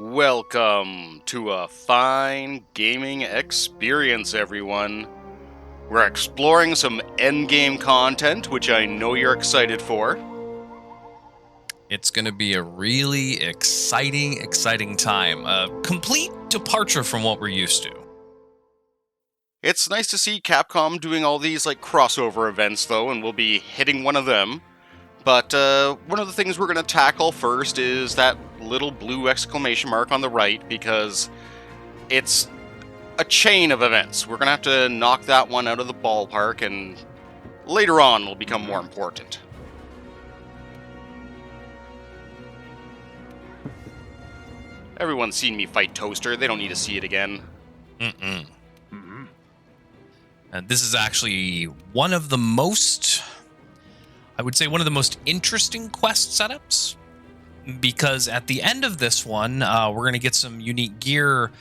Welcome to a fine gaming experience, everyone. We're exploring some endgame content, which I know you're excited for. It's going to be a really exciting time. A complete departure from what we're used to. It's nice to see Capcom doing all these crossover events, though, and we'll be hitting one of them. But one of the things we're going to tackle first is that little blue exclamation mark on the right, because it's a chain of events. We're going to have to knock that one out of the ballpark, and later on it'll become more important. Everyone's seen me fight Toaster. They don't need to see it again. And this is actually one of the most, I would say, one of the most interesting quest setups, because at the end of this one, we're going to get some unique gear,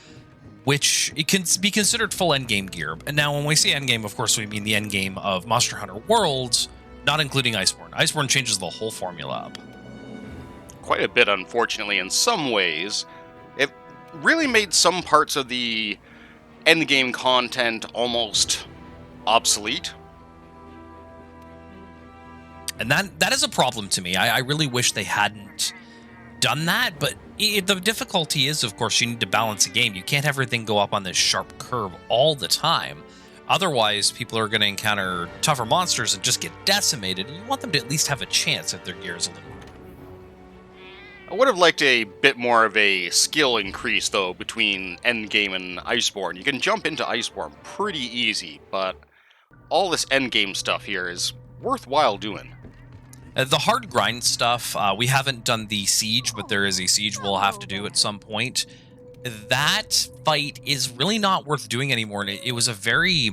which it can be considered full endgame gear. And now when we say endgame, of course, we mean the endgame of Monster Hunter Worlds, not including Iceborne. Iceborne changes the whole formula up. Quite a bit, unfortunately, in some ways. It really made some parts of the endgame content almost obsolete. And that is a problem to me. I really wish they hadn't done that, but the difficulty is, of course, you need to balance a game. You can't have everything go up on this sharp curve all the time. Otherwise, people are going to encounter tougher monsters and just get decimated, and you want them to at least have a chance if their gear is a little. I would have liked a bit more of a skill increase, though, between endgame and Iceborne. You can jump into Iceborne pretty easy, but all this endgame stuff here is worthwhile doing. The hard grind stuff, we haven't done the siege, but there is a siege we'll have to do at some point. That fight is really not worth doing anymore. And it was a very,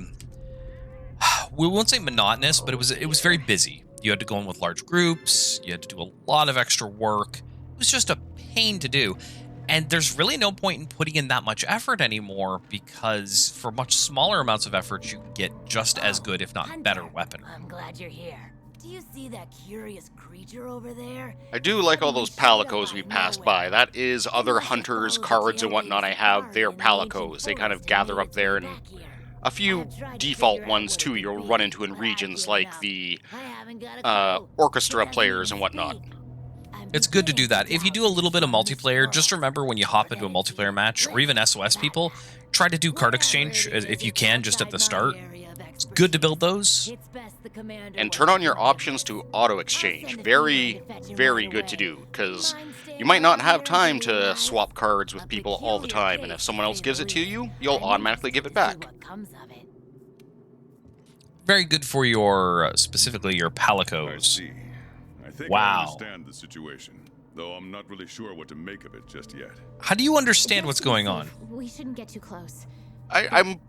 we won't say monotonous, but it was very busy. You had to go in with large groups. You had to do a lot of extra work. It was just a pain to do. And there's really no point in putting in that much effort anymore, because for much smaller amounts of effort, you get just as good, if not better, weaponry. I'm glad you're here. Do you see that curious creature over there? I do like all those palicos we passed by. That is other hunters' cards and whatnot. I have their palicos. They kind of gather up there, and a few default ones, too, you'll run into in regions like the orchestra players and whatnot. It's good to do that. If you do a little bit of multiplayer, just remember when you hop into a multiplayer match, or even SOS people, try to do card exchange if you can just at the start. It's good to build those. And turn on your options to auto-exchange. Very, very good to do, because you might not have time to swap cards with people all the time, and if someone else gives it to you, you'll automatically give it back. Very good for your, specifically your palicos. I think wow. I understand the situation, though I'm not really sure what to make of it just yet. How do you understand what's going on? We shouldn't get too close. I'm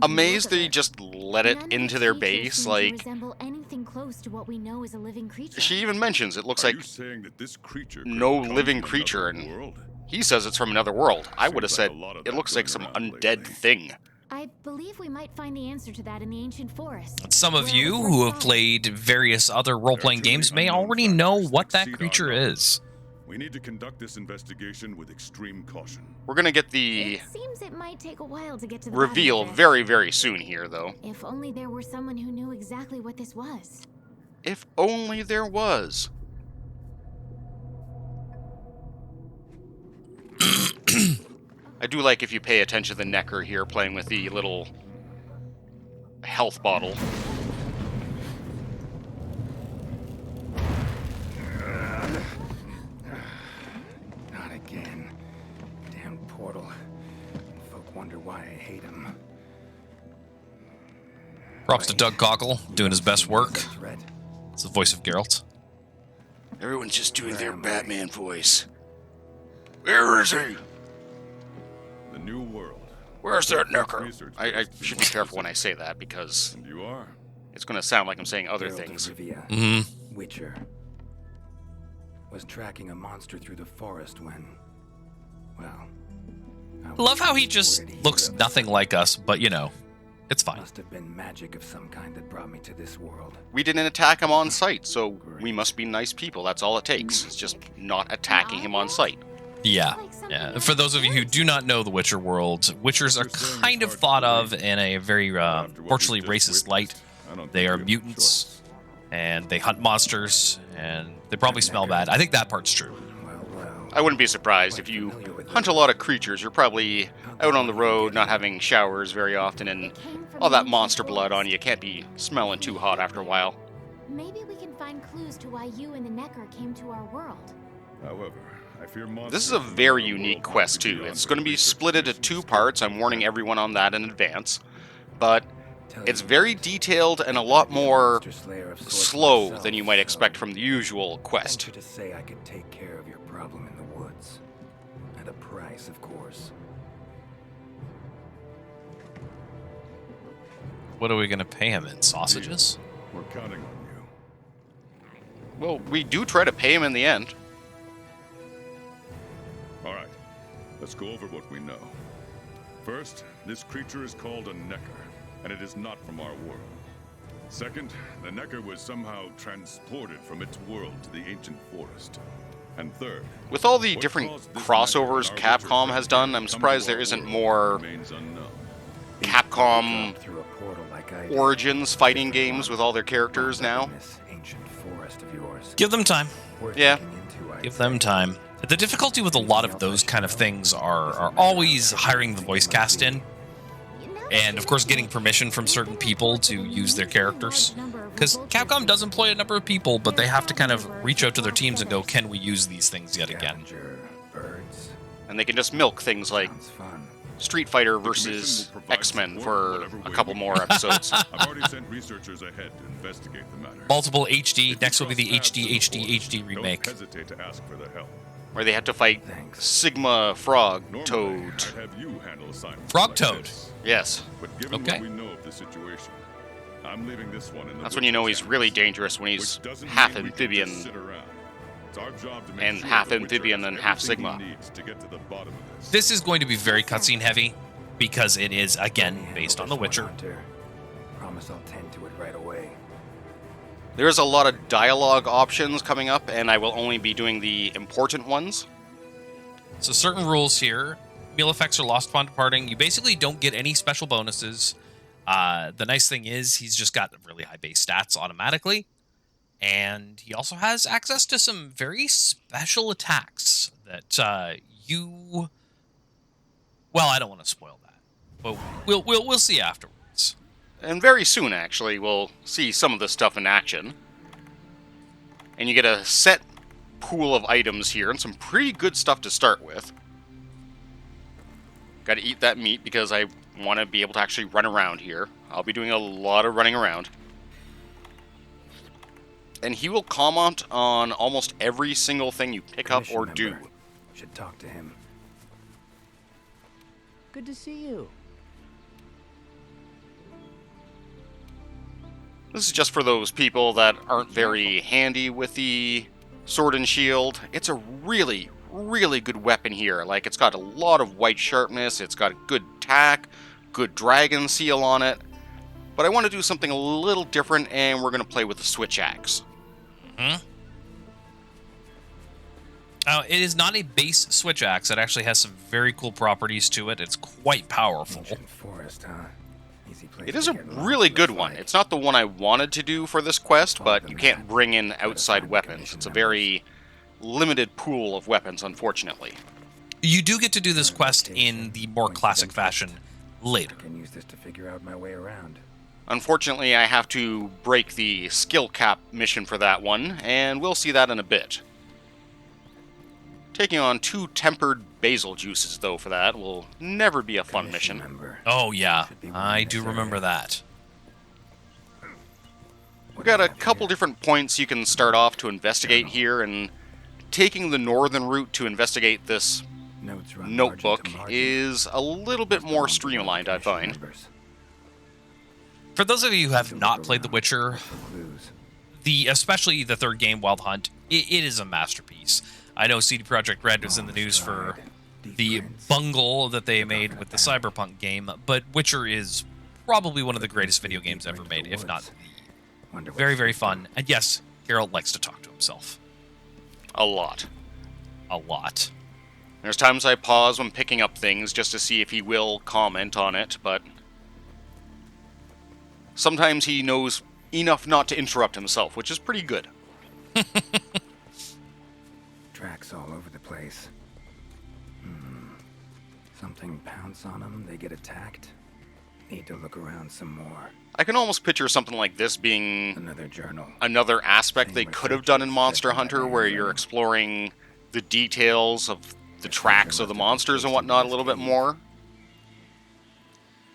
amazed they just let it into their base, anything close to what we know is a living creature. She even mentions it looks like you saying that this creature no living creature, and world? He says it's from another world. I would have said Seems like a lot of it that looks like going some around undead lately. thing. I believe we might find the answer to that in the ancient forest. Some of you who have played various other role-playing games may already know what that creature is. We need to conduct this investigation with extreme caution. We're gonna get the It seems it might take a while to get to the reveal bottom of this. very, very soon here, though. If only there were someone who knew exactly what this was. If only there was. I do like if you pay attention to the Necker here playing with the little health bottle. Not again. Damn portal. Folk wonder why I hate him. Props to Doug Cockle, doing his best work. It's the voice of Geralt. Everyone's just doing their Batman voice. Where is he? The new world. Where's that Necker? Research I based should be careful when I say that, because And you are. it's going to sound like I'm saying other Geralt of things. Rivia, Mm-hmm. Witcher. Was tracking a monster through the forest when, well, I was Love how he just transported looks here. nothing like us, but you know, it's fine. Must have been magic of some kind that brought me to this world. We didn't attack him on sight, so we must be nice people. That's all it takes. It's just not attacking him on sight. Yeah. Like something Yeah. out of For those of you who fairy do not know the Witcher world, Witchers are kind of thought of in a very, unfortunately, racist light. They are mutants, and they hunt monsters, and they probably smell bad. I think that part's true. I wouldn't be surprised if you hunt a lot of creatures. You're probably out on the road, not having showers very often, and came from all the that ancient monster blood on forest. you can't be smelling too hot after a while. Maybe we can find clues to why you and the Necker came to our world. However, I fear This is a very unique quest, too. It's going to be split into 2 parts. I'm warning everyone on that in advance. But it's very detailed and a lot more slow than you might expect from the usual quest. Venture to say I could take care of your problem in the woods. At a price, of course. What are we going to pay him in? Sausages? We're counting on you. Well, we do try to pay him in the end. All right, let's go over what we know. First, this creature is called a Necker, and it is not from our world. Second, the Necker was somehow transported from its world to the ancient forest. And third, With all the what different caused this crossovers Necker and our Capcom Witcher has done, I'm to come surprised to there our isn't world more remains unknown. Capcom Through a portal like I did. Origins fighting games with all their characters now. In this ancient forest of yours. Give them time. Worth Yeah. looking into, I'd Give say. them time. The difficulty with a lot of those kind of things are always hiring the voice cast in, and of course getting permission from certain people to use their characters. Because Capcom does employ a number of people, but they have to kind of reach out to their teams and go, can we use these things yet again? Scavenger, birds. And they can just milk things like Sounds fun. Street Fighter The versus commission will provide X-Men support for whatever a way couple we more can. episodes. I've already sent researchers ahead to investigate the matter. Multiple HD. If you Next will be the cross paths HD, in the HD, forest, HD remake. Don't hesitate to ask for the help. Where they had to fight Thanks. Sigma Frog Normally, Toad. I'd have you handle assignments Frog like Toad. this. Yes, But given Okay. what we know of the situation, I'm leaving this one in the that's when you know he's Witcher's really hands. dangerous, when he's Which doesn't half mean we can amphibian. just sit around. It's our job to make and sure half the Witcher amphibian has and half everything he Sigma. needs to get to the bottom of this. This is going to be very cutscene heavy, because it is, Let me again, handle based on this The one, Witcher. Hunter. Promise I'll tend to it right away. There's a lot of dialogue options coming up, and I will only be doing the important ones. So certain rules here. Meal effects are lost upon departing. You basically don't get any special bonuses. The nice thing is he's just got really high base stats automatically. And he also has access to some very special attacks that you... Well, I don't want to spoil that. But we'll see afterwards. And very soon, actually, we'll see some of this stuff in action. And you get a set pool of items here, and some pretty good stuff to start with. Gotta eat that meat because I want to be able to actually run around here. I'll be doing a lot of running around. And he will comment on almost every single thing you pick up or do. Member. Should talk to him. Good to see you. This is just for those people that aren't very handy with the sword and shield. It's a really, really good weapon here. Like, it's got a lot of white sharpness, it's got a good tack, good dragon seal on it. But I want to do something a little different, and we're going to play with the switch axe. It is not a base switch axe. It actually has some very cool properties to it. It's quite powerful. Ancient forest, huh? Easy place It is to a get lost, really good looks one. like. It's not the one I wanted to do for this quest, but you can't bring in outside weapons. It's a very limited pool of weapons, unfortunately. You do get to do this quest in the more classic fashion later. I can use this to figure out my way around. Unfortunately, I have to break the skill cap mission for that one, and we'll see that in a bit. Taking on 2 tempered basil juices, though, for that will never be a fun mission. Member. Oh, yeah. Should be one I in do this remember area. that. We've got a couple different points you can start off to investigate here, and taking the northern route to investigate this Notes run notebook margin to margin. is a little bit more streamlined, I find. Members. For those of you who have To not look played The around, Witcher, look for clues. especially the third game, Wild Hunt, it is a masterpiece. I know CD Projekt Red was in the news for the bungle that they made with the Cyberpunk game, but Witcher is probably one of the greatest video games ever made, if not the. Wonder what's Very, very deeper. fun. And yes, Geralt likes to talk to himself. A lot. A lot. There's times I pause when picking up things just to see if he will comment on it, but sometimes he knows enough not to interrupt himself, which is pretty good. Tracks all over the place. Something pounce on them, they get attacked. Need to look around some more. I can almost picture something like this being Another journal. another aspect they could have done in Monster Hunter, where you're exploring the details of the tracks of the monsters and whatnot a little bit more.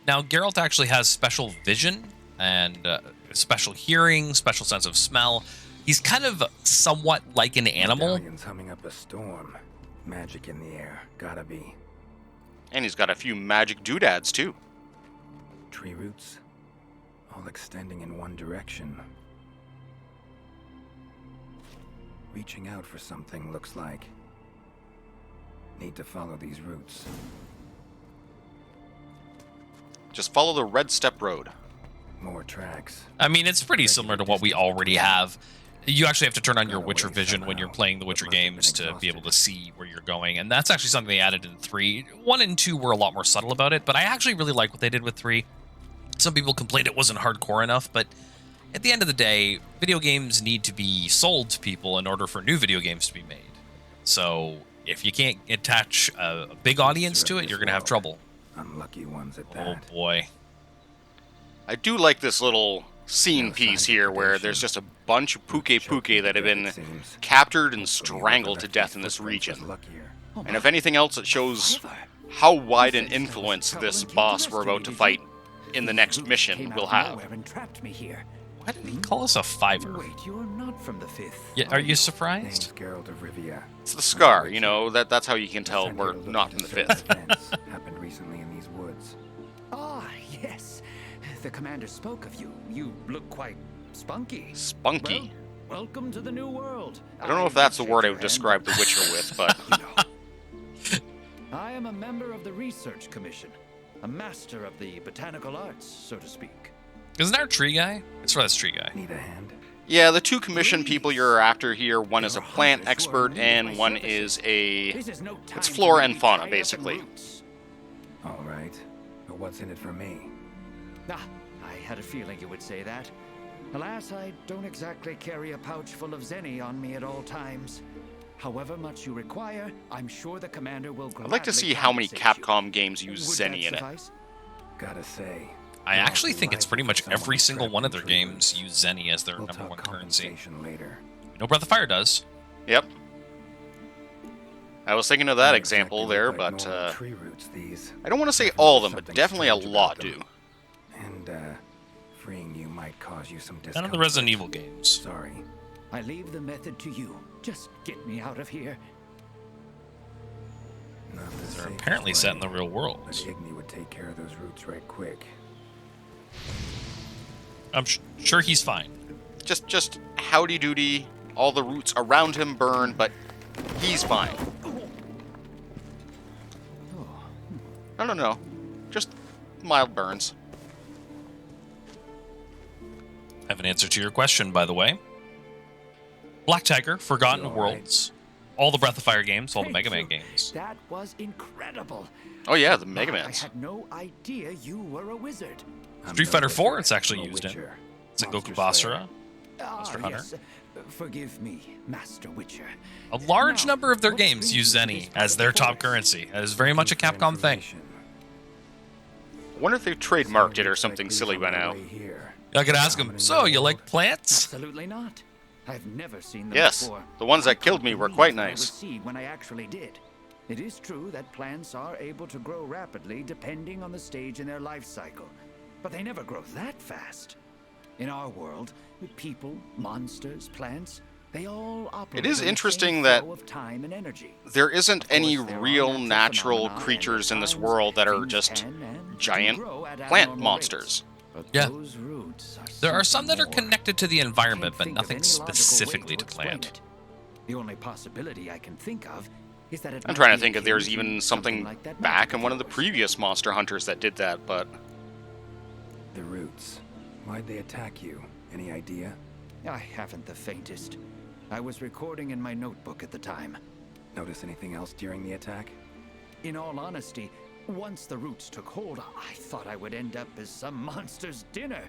Now, Geralt actually has special vision and special hearing, special sense of smell. He's kind of somewhat like an animal. Medallion's humming up a storm. Magic in the air. Gotta be. And he's got a few magic doodads, too. Tree roots. All extending in one direction. Reaching out for something, looks like. Need to follow these roots. Just follow the Red Step Road. More tracks. I mean, it's pretty similar to what we already have. You actually have to turn on your Witcher vision when you're playing the Witcher games to be able to see where you're going, and that's actually something they added in 3. 1 and 2 were a lot more subtle about it, but I actually really like what they did with 3. Some people complained it wasn't hardcore enough, but at the end of the day, video games need to be sold to people in order for new video games to be made. So if you can't attach a big audience to it, you're going to have trouble. Unlucky ones at Oh that. boy. I do like this little scene piece here where there's just a bunch of puke that have been captured and strangled to death in this region. And if anything else, it shows how wide an influence this boss we're about to fight in the next mission will have. Why did he call us a 5er? Wait, you're not from the 5th. Yeah, are you Name's surprised? Geralt of Rivia. It's the scar, you know, that's how you can tell we're not from the 5th. Happened recently in these woods. Ah, yes. The commander spoke of you. You look quite spunky. Spunky. Well, welcome to the new world. I don't know if that's the word I would describe The Witcher with, but I am a member of the Research Commission, a master of the botanical arts, so to speak. Isn't our tree guy? It's this tree guy. Need a hand? yeah, the two commission people you're after here, one is a plant expert and one is This is no time it's to flora be and fauna, tied up in basically. roots. All right. But what's in it for me? Ah, I had a feeling you would say that. Alas, I don't exactly carry a pouch full of zenny on me at all times. However much you require, I'm sure the commander will gladly I'd like to see how many compensate you. Capcom games use Would Zenny that in it. suffice? Gotta say. I I'll actually be think it's liable pretty for much someone every who single trapped one of the their tree games roots. use Zenny as their We'll number talk one currency. compensation later. No Breath of Fire does. Yep. I was thinking of that Not example exactly there, look like but normal tree roots, these. I don't want to say Definitely all of them, but something definitely a strange lot about do. them. And freeing you might cause you some discomfort. None of the Resident Evil games. Sorry. I leave the method to you. Just get me out of here. Not the They're safest apparently set in the way, real world. But Igni would take care of those roots right quick. I'm sure he's fine. Just howdy doody, all the roots around him burn, but he's fine. I don't know. Just mild burns. I have an answer to your question, by the way. Black Tiger, Forgotten You all right? Worlds, all the Breath of Fire games, all the Thank Mega Man you. games. That was incredible. Oh yeah, the Mega Mans. I had no idea you were a wizard. I'm Street no Fighter wizard, 4, it's actually I'm a used in. witcher. Sengoku Monster Slayer. Basara. Monster Hunter. Yes. Forgive me, Master Witcher. A large Now, number of their what games brings use you to Zenny this part as of their the top forest? currency. That is very much a Looking for Capcom thing. information. I wonder if they've trademarked it or Looks like something these silly on by my now. way here. I could ask him, so you like plants? Absolutely not. I've never seen them Yes, before. the ones that I killed couldn't me were believe quite what I nice. would see when I actually did. It is true that plants are able to grow rapidly depending on the stage in their life cycle, but they never grow that fast. In our world, with people, monsters, plants, they all operate. It is on the same interesting that flow of time and energy. There isn't any Of course, there are real natural phenomena, creatures and in at this times world that are things just can and do giant grow at plant abnormal monsters. rates. But Yeah. those roots are There are some that are something more. connected to the Can't environment, but think of nothing any logical way specifically to explain plant. it. The only possibility I can think of is that it I'm might trying to be think if there's akin to even something like that back magic in one of the of yours. previous Monster Hunters that did that, but The roots. Why'd they attack you? Any idea? I haven't the faintest. I was recording in my notebook at the time. Notice anything else during the attack? In all honesty, once the roots took hold, I thought I would end up as some monster's dinner.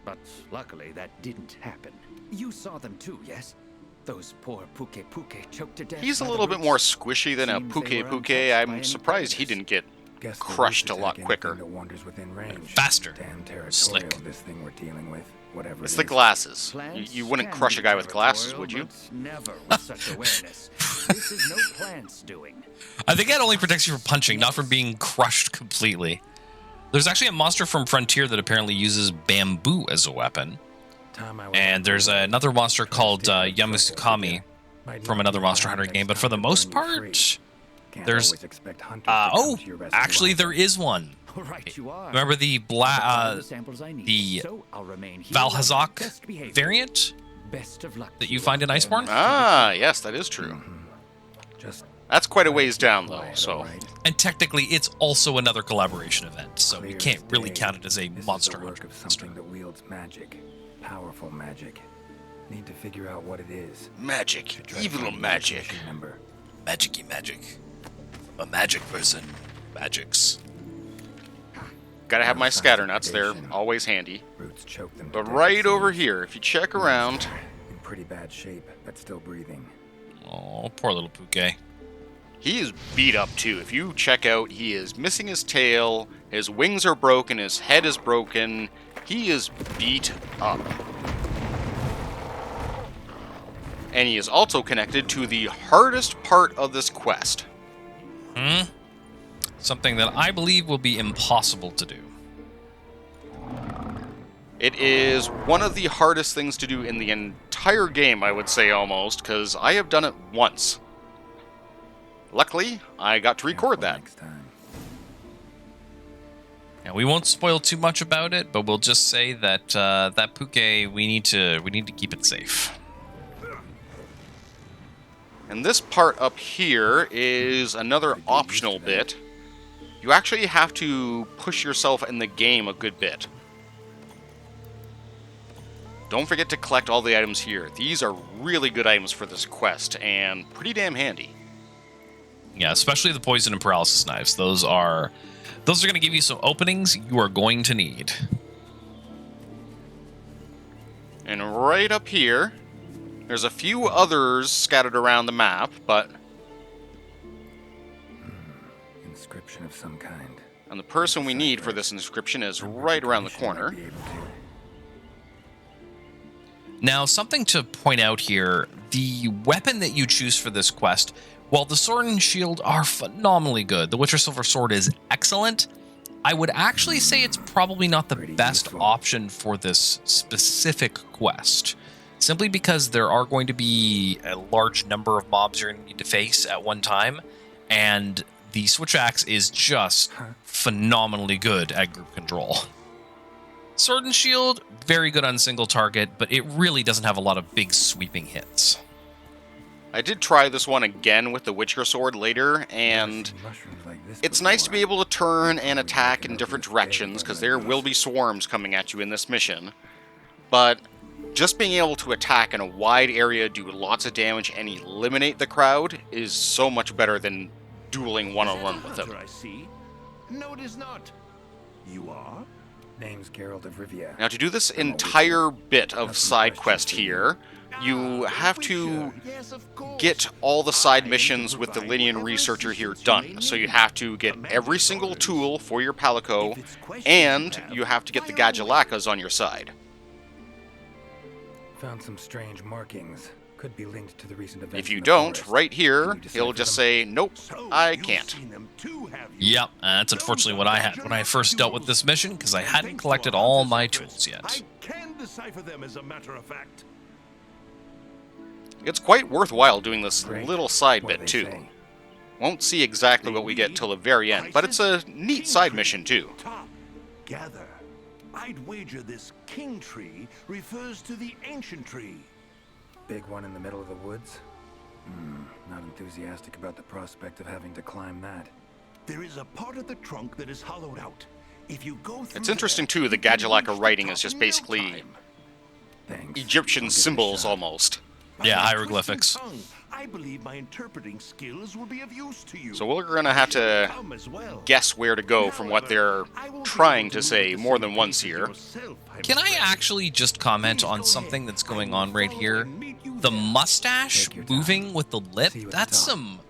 But luckily, that didn't happen. You saw them too, yes? Those poor Puke choked to death. He's a by the little bit more roots. squishy than a Seems they Puke were Puke. untouched by I'm any surprised he predators. didn't get Guess the crushed a roots lot attack quicker. anything that wanders within range. Faster. Damn territorial, Slick. this thing we're dealing with, whatever It's it the is. glasses. Plants You wouldn't can crush a be guy with glasses, would territorial, you? but never with such awareness. This is no plant's doing. I think that only protects you from punching, not from being crushed completely. There's actually a monster from Frontier that apparently uses bamboo as a weapon. And there's another monster called Yamusukami from another Monster Hunter game, but for the most part, there's... actually there is one. Right, you are. Remember the the So I'll remain here Valhazak best behavior. variant Best of luck that to you find in Iceborne? Ah, yes, that is true. Just That's quite a ways down, though, quiet, so... alright? And technically, it's also another collaboration event, so you Clear can't as really day. count it as a This Monster is the work Hunter of monster. something that wields magic, powerful magic. Need to figure out what it is. Magic. Should try to Evil find the magic. machine number. Magic-y magic. A magic person. Magics. Gotta have my Signs of scatter nuts, they're predation. always handy. Roots choke them to But death, right it over seems. here, if you check around, In pretty bad shape, but still breathing. Oh, poor little Puke. he is beat up too. If you check out, he is missing his tail, his wings are broken, his head is broken. He is beat up. And he is also connected to the hardest part of this quest. Something that I believe will be impossible to do. It is one of the hardest things to do in the entire game, I would say almost, because I have done it once. Luckily, I got to record Careful that. next time. And we won't spoil too much about it, but we'll just say that that Puke, we need to keep it safe. And this part up here is another optional bit. You actually have to push yourself in the game a good bit. Don't forget to collect all the items here. These are really good items for this quest, and pretty damn handy. Yeah, especially the poison and paralysis knives. Those are going to give you some openings you are going to need. And right up here, there's a few others scattered around the map, but Inscription of some kind. and the person we need for this inscription is right around the corner. Might be able to- Now, something to point out here, the weapon that you choose for this quest, while the sword and shield are phenomenally good, the Witcher Silver Sword is excellent, I would actually say it's probably not the Pretty best useful. option for this specific quest. Simply because there are going to be a large number of mobs you're going to need to face at one time, and the Switch Axe is just phenomenally good at group control. Sword and Shield, very good on single target, but it really doesn't have a lot of big sweeping hits. I did try this one again with the Witcher Sword later, and Seen mushrooms like this it's nice to be before. able to turn and attack in different directions, because there will be swarms coming at you in this mission. But just being able to attack in a wide area, do lots of damage, and eliminate the crowd is so much better than dueling one-on-one with them. Hunter, I see. No, it is not. You are? Name's Geralt of Rivia. Now, to do this entire bit of side quest here, you have to Yes, of course. get all the side missions with the Linian Researcher here done. So you have to get every single tool for your Palico, and you have to get the Gadulakas on your side. Found some strange markings. Could be linked to the recent events. If in you the don't, forest. right here, Can you decipher he'll just them? say, nope, So, I you've can't. seen them too, have you? Yep, that's unfortunately what I had when I first dealt with this mission, because I hadn't collected all my tools yet. I can decipher them, as a matter of fact. It's quite worthwhile doing this Great. little side What do bit, they too. say? Won't see exactly what we get till the very end, but it's a neat side mission, too. Top. Gather. I'd wager this king tree refers to the ancient tree. Big one in the middle of the woods? Not enthusiastic about the prospect of having to climb that. There is a part of the trunk that is hollowed out. If you go through It's interesting, there, too, the you can Gadulaka reach the writing top is just in no basically time. Thanks. I'll Egyptian give it a symbols, shot. almost. By Yeah, the hieroglyphics. twisting tongue, I believe my interpreting skills will be of use to you. So we're going to have to Come as well. guess where to go from what they're trying to say more than once here. Can I actually just comment on something that's going on right here? The mustache moving with the lip, that's some...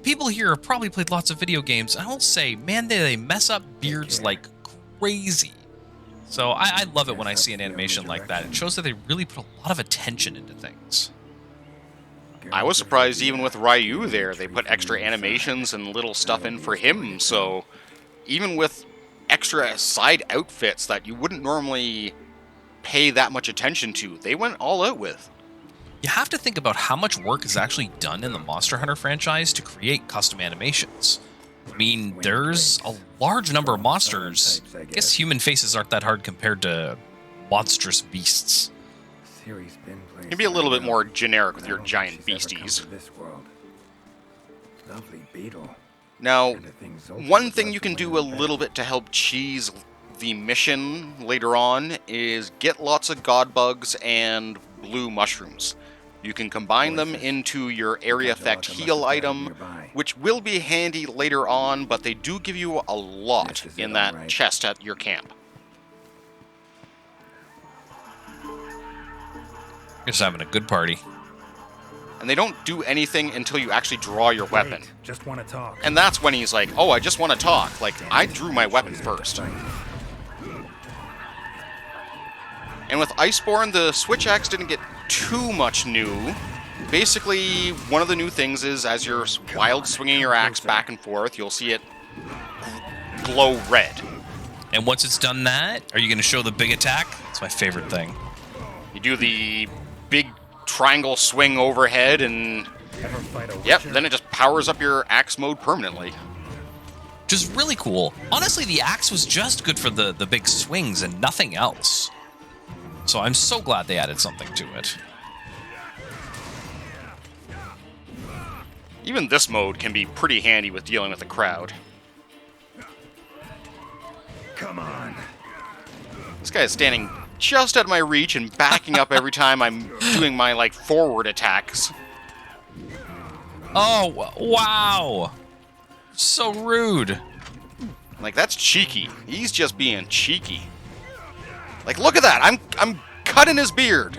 people here have probably played lots of video games. I will say, man, they mess up beards like crazy. So I love it when I see an animation like that. It shows that they really put a lot of attention into things. I was surprised even with Ryu there, they put extra animations and little stuff in for him, so even with extra side outfits that you wouldn't normally pay that much attention to, they went all out with. You have to think about how much work is actually done in the Monster Hunter franchise to create custom animations. I mean, there's a large number of monsters. I guess human faces aren't that hard compared to monstrous beasts. You can be a little bit more generic with your giant beasties. Now, one thing you can do a little bit to help cheese the mission later on is get lots of god bugs and blue mushrooms. You can combine them into your area effect heal item, which will be handy later on, but they do give you a lot in that chest at your camp. Just having a good party. And they don't do anything until you actually draw your weapon. Just want to talk. And that's when he's like, oh, I just want to talk. Like, I drew my weapon first. And with Iceborne, the switch axe didn't get too much new. Basically, one of the new things is as you're wild swinging your axe back and forth, you'll see it glow red. And once it's done that, are you going to show the big attack? It's my favorite thing. You do the big triangle swing overhead, and yep, then it just powers up your axe mode permanently. Just really cool. Honestly, the axe was just good for the big swings and nothing else. So I'm so glad they added something to it. Even this mode can be pretty handy with dealing with the crowd. Come on. This guy is standing just at my reach and backing up every time I'm doing my, like, forward attacks. Oh, wow. So rude. Like, that's cheeky. He's just being cheeky. Like, look at that! I'm cutting his beard!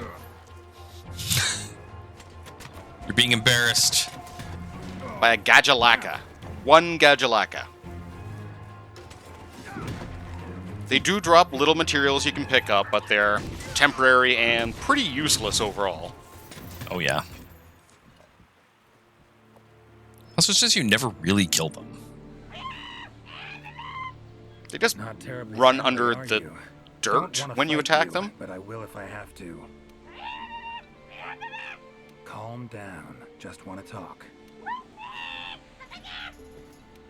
You're being embarrassed. By a Gajalaka. One Gajalaka. They do drop little materials you can pick up, but they're temporary and pretty useless overall. Oh, yeah. Also, it's just you never really kill them. They just run under the dirt when you attack them. But I will if I have to. Calm down. Just want to talk.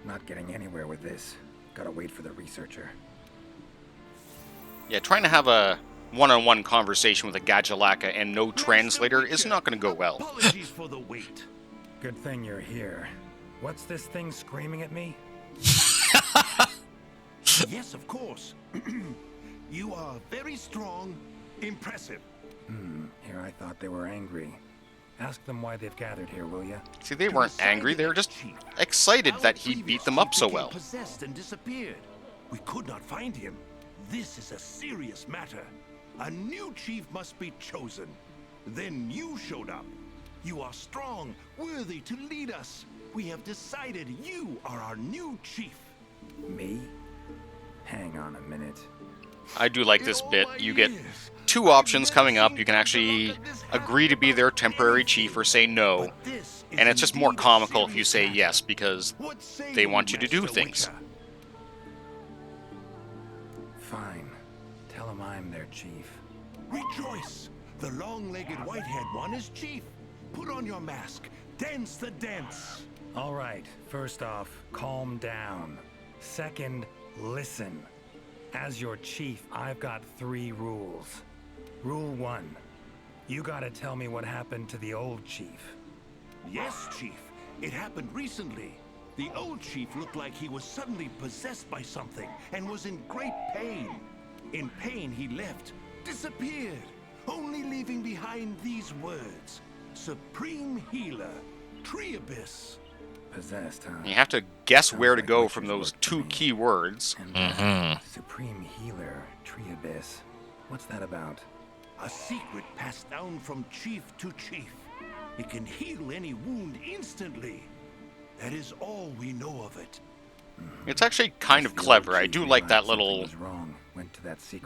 Not getting anywhere with this. Gotta wait for the researcher. Yeah, trying to have a one-on-one conversation with a Gajalaka and no translator is not going to go well. Apologies for the wait. Good thing you're here. What's this thing screaming at me? Yes, of course. You are very strong, impressive. Here I thought they were angry. Ask them why they've gathered here, will ya? See, they weren't angry, they were just excited that he beat them up so well. Possessed and disappeared. We could not find him. This is a serious matter. A new chief must be chosen. Then you showed up. You are strong, worthy to lead us. We have decided you are our new chief. Me? Hang on a minute. I do like this bit. You get two options coming up. You can actually agree to be their temporary chief or say no. And it's just more comical if you say yes, because they want you to do things. Fine. Tell them I'm their chief. Rejoice! The long-legged white-haired one is chief. Put on your mask. Dance the dance. All right. First off, calm down. Second, listen. As your chief, I've got 3 rules. Rule 1. You gotta tell me what happened to the old chief. Yes, chief. It happened recently. The old chief looked like he was suddenly possessed by something and was in great pain. In pain, he left, disappeared, only leaving behind these words. Supreme Healer, Treabyss. Possessed, huh? You have to guess Sounds where to like go Witcher's from those work to 2 me. keywords. And Supreme Healer, Treabyss. What's that about? A secret passed down from chief to chief. It can heal any wound instantly. That is all we know of it. It's actually kind of clever. I do like that little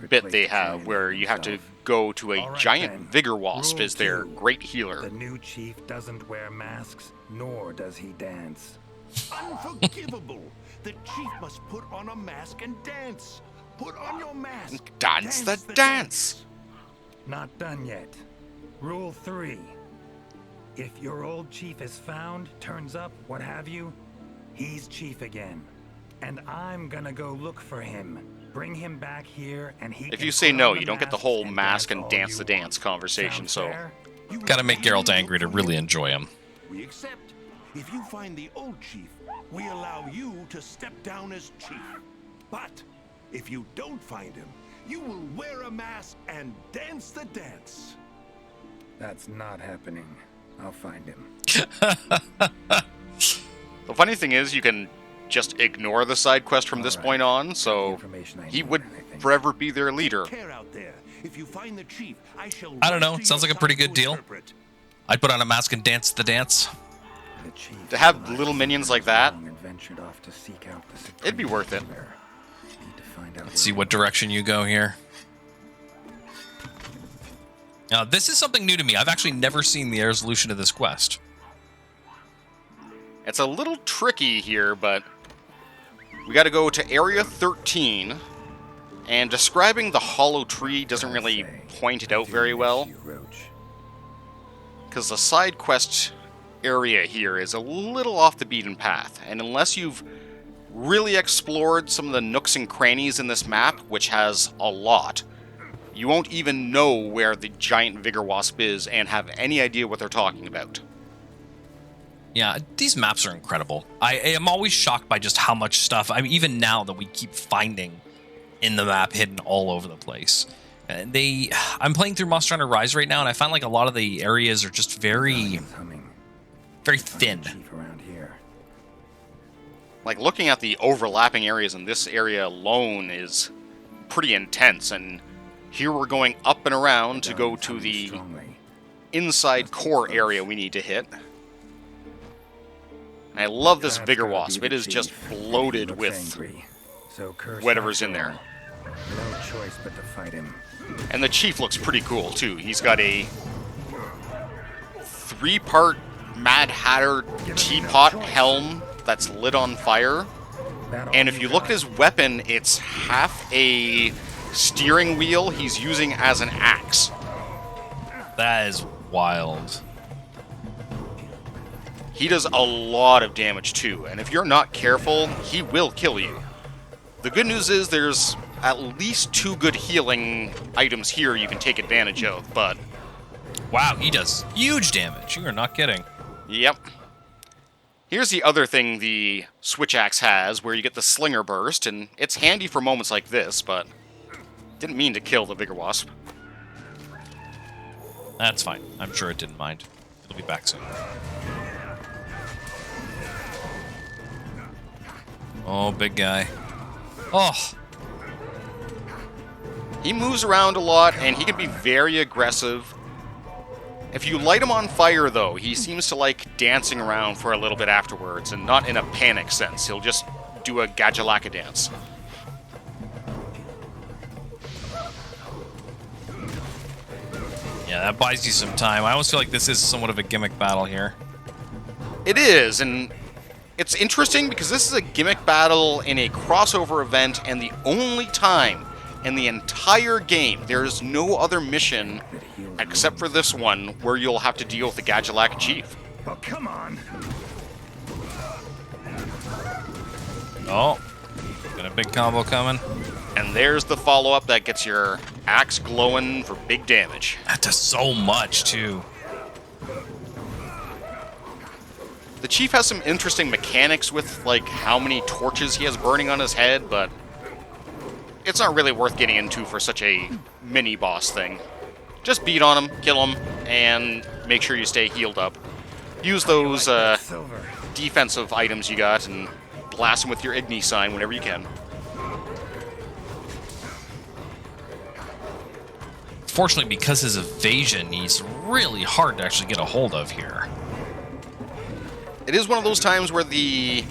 bit they have where you have to go to a All right, giant then. vigor wasp Rule as their 2. great healer. The new chief doesn't wear masks, nor does he dance. Unforgivable! The chief must put on a mask and dance. Put on your mask. Dance the dance! Not done yet. Rule 3. If your old chief is found, turns up, what have you, he's chief again. And I'm gonna go look for him. Bring him back here, and he If can you say put no, on the you don't get the mask whole and mask and all dance you the dance want. conversation, Sound so... fair? You Gotta make Geralt really angry to look for really him? enjoy him. We accept. If you find the old chief, we allow you to step down as chief. But if you don't find him, you will wear a mask and dance the dance. That's not happening. I'll find him. The funny thing is, you can just ignore the side quest from this Alright. point on, so Information I he need, would I think. forever be their leader. Take care out there. If you find the chief, I shall. I don't know, rush to sounds your like a pretty side good to deal. interpret. I'd put on a mask and dance the dance. The chief To have realized little minions he like was that, wrong and ventured off to seek out the it'd be Supreme worth it. Healer. Need to find out Let's see where what he direction you go here. Now, this is something new to me. I've actually never seen the resolution of this quest. It's a little tricky here, but we got to go to Area 13, and describing the hollow tree doesn't really point it out very well, you, Roach. because the side quest area here is a little off the beaten path, and unless you've really explored some of the nooks and crannies in this map, which has a lot, you won't even know where the giant vigor wasp is and have any idea what they're talking about. Yeah, these maps are incredible. I am always shocked by just how much stuff, I mean, even now that we keep finding in the map hidden all over the place. I'm playing through Monster Hunter Rise right now, and I find like a lot of the areas are just very Humming. thin. Chief around here. Like, looking at the overlapping areas in this area alone is pretty intense, and here we're going up and around to go to the Strongly. inside core area we need to hit. And I love this That's vigor gotta be wasp. the It is just chief. He bloated looks with angry. So curse whatever's in after there. all. No choice but to fight him. And the chief looks pretty cool, too. He's got a 3-part Mad Hatter teapot helm that's lit on fire. That all And if you look at got? his weapon, it's half a steering wheel he's using as an axe. That is wild. He does a lot of damage, too, and if you're not careful, he will kill you. The good news is there's at least 2 good healing items here you can take advantage of, but Wow, he does huge damage. You are not kidding. yep. Here's the other thing the switch axe has, where you get the slinger burst, and it's handy for moments like this, but didn't mean to kill the vigor wasp. That's fine. I'm sure it didn't mind. It'll be back soon. Oh, big guy. Oh, He moves around a lot, and he can be very aggressive. If you light him on fire, though, he seems to like dancing around for a little bit afterwards, and not in a panic sense. He'll just do a gajalaka dance. yeah, that buys you some time. I almost feel like this is somewhat of a gimmick battle here. It is, and it's interesting because this is a gimmick battle in a crossover event, and the only time in the entire game there's no other mission except for this one where you'll have to deal with the Gajalaka Chief. Oh, come on! Oh, got a big combo coming. And there's the follow-up that gets your axe glowing for big damage. That does so much, too. The Chief has some interesting mechanics with, like, how many torches he has burning on his head, but it's not really worth getting into for such a mini-boss thing. Just beat on him, kill him, and make sure you stay healed up. Use those Silver. defensive items you got and blast him with your Igni sign whenever you can. Fortunately, because his evasion, he's really hard to actually get a hold of here. It is one of those times where the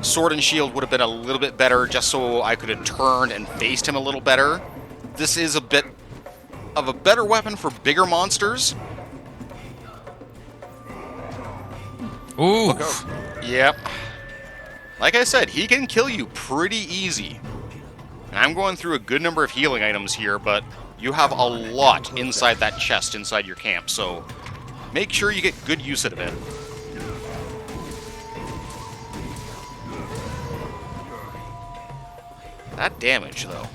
sword and shield would have been a little bit better just so I could have turned and faced him a little better. This is a bit of a better weapon for bigger monsters. Ooh. Look out. Yep. Like I said, he can kill you pretty easy. And I'm going through a good number of healing items here, but you have a lot inside that chest inside your camp, so make sure you get good use out of it. That damage, though.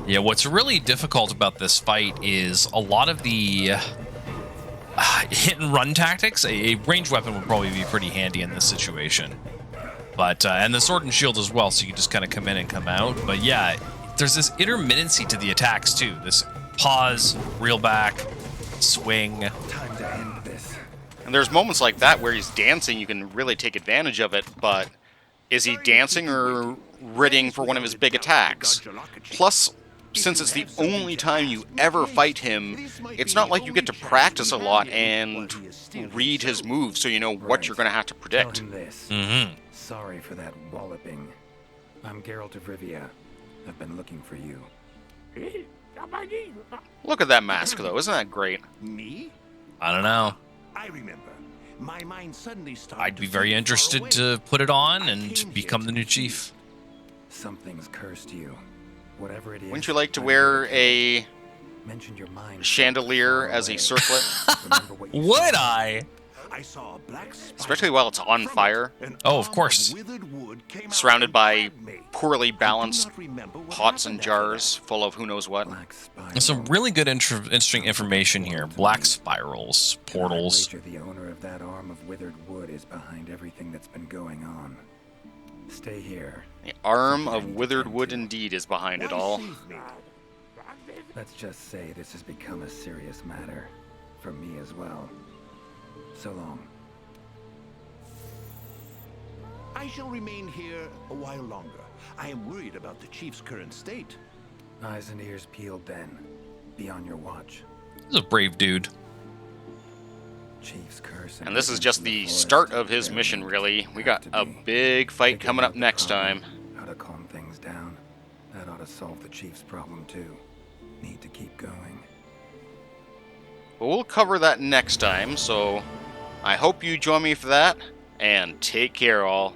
Yeah, what's really difficult about this fight is a lot of the hit and run tactics. A ranged weapon would probably be pretty handy in this situation. But, and the sword and shield as well, so you just kind of come in and come out. But yeah, there's this intermittency to the attacks too. This pause, reel back, swing. Time to end this. And there's moments like that where he's dancing, you can really take advantage of it, but is he dancing or readying for one of his big attacks? Plus, since it's the only time you ever fight him, it's not like you get to practice a lot and read his moves so you know what you're going to have to Tell predict. him this. Mm-hmm. Sorry for that walloping. I'm Geralt of Rivia. I've been looking for you. Look at that mask, though. Isn't that great? Me? I don't know. I remember. My mind suddenly started I'd to be very feel far interested away. to put it on I and came become here the new to chief. Something's cursed you. Whatever it is. Wouldn't you like to I wear will a mention your mind chandelier far as a away. circlet? Remember what you Would said. I? I saw a black spider. Especially while it's on From it, fire, an Oh, of arm course. withered wood came out surrounded and by grabbed me. poorly I do balanced not remember what pots and happened after jars full of who knows what. Black spiral. There's some really good interesting information here. Black spirals, portals. I wager the owner of that arm of withered wood is behind everything that's been going on. Stay here. The arm of withered wood indeed is behind it Why all. save me? Let's just say this has become a serious matter. For me as well. So long. I shall remain here a while longer. I am worried about the chief's current state. Eyes and ears peeled then. Be on your watch. He's a brave dude. Chief's curse. And this is just the start of his mission, really. We got a big fight coming up next time. How to calm things down. That ought to solve the chief's problem too. Need to keep going. But we'll cover that next time, so I hope you join me for that, and take care, all.